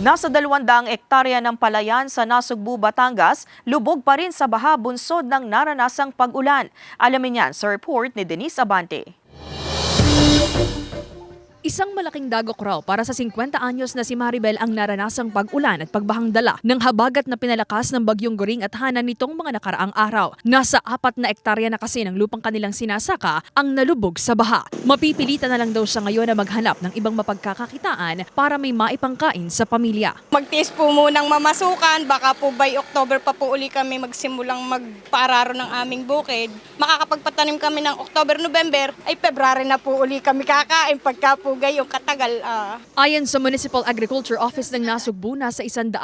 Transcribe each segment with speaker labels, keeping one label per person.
Speaker 1: Nasa 200 ektarya ng palayan sa Nasugbu, Batangas, lubog pa rin sa baha bunsod ng naranasang pag-ulan. Alamin yan sa report ni Denise Abante.
Speaker 2: Isang malaking dagok raw para sa 50 anyos na si Maribel ang naranasang pag-ulan at pagbahang dala ng habagat na pinalakas ng bagyong Goring at Hana nitong mga nakaraang araw. Nasa 4 na ektarya na kasi ng lupang kanilang sinasaka ang nalubog sa baha. Mapipilitan na lang daw siya ngayon na maghanap ng ibang mapagkakakitaan para may maipangkain sa pamilya.
Speaker 3: Magtiis po munang mamasukan, baka po by October pa po uli kami magsimulang magpaararo ng aming bukid. Makakapagpatanim kami ng October, November, ay February na po uli kami kakain pagka po gayong katagal.
Speaker 2: Ayon sa Municipal Agriculture Office ng Nasugbu, nasa 183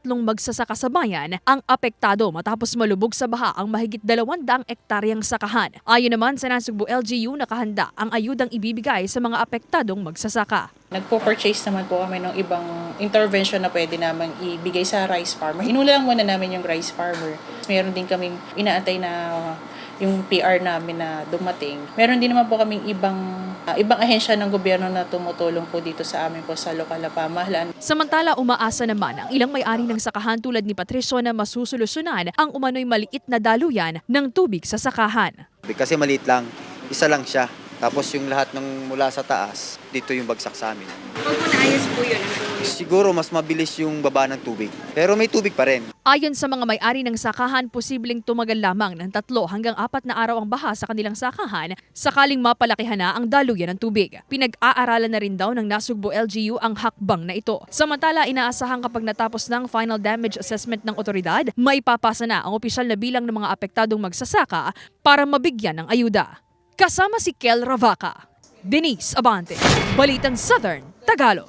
Speaker 2: magsasaka sa bayan ang apektado matapos malubog sa baha ang mahigit 200 ektaryang sakahan. Ayon naman sa Nasugbu LGU, nakahanda ang ayudang ibibigay sa mga apektadong magsasaka.
Speaker 4: Nagpo-purchase naman po kami ng ibang intervention na pwede naman ibigay sa rice farmer. Inuna lang muna namin yung rice farmer. Meron din kaming inaantay na yung PR namin na dumating. Meron din naman po kaming ibang ahensya ng gobyerno na tumutulong po dito sa amin po sa lokal na pamahalaan.
Speaker 2: Samantala, umaasa naman ang ilang may-ari ng sakahan tulad ni Patricio na masusolusyonan ang umano'y maliit na daluyan ng tubig sa sakahan.
Speaker 5: Kasi maliit lang, isa lang siya. Tapos yung lahat ng mula sa taas, dito yung bagsak sa amin.
Speaker 3: Pag po naayos po yun,
Speaker 5: Siguro mas mabilis yung baba ng tubig. Pero may tubig pa rin.
Speaker 2: Ayon sa mga may-ari ng sakahan, posibleng tumagal lamang ng 3 hanggang 4 na araw ang baha sa kanilang sakahan sakaling mapalakihan na ang daluyan ng tubig. Pinag-aaralan na rin daw ng Nasugbu LGU ang hakbang na ito. Samantala, inaasahan kapag natapos ng final damage assessment ng otoridad, maipapasa na ang opisyal na bilang ng mga apektadong magsasaka para mabigyan ng ayuda. Kasama si Kel Ravaca, Denise Abante, Balitang Southern, Tagalog.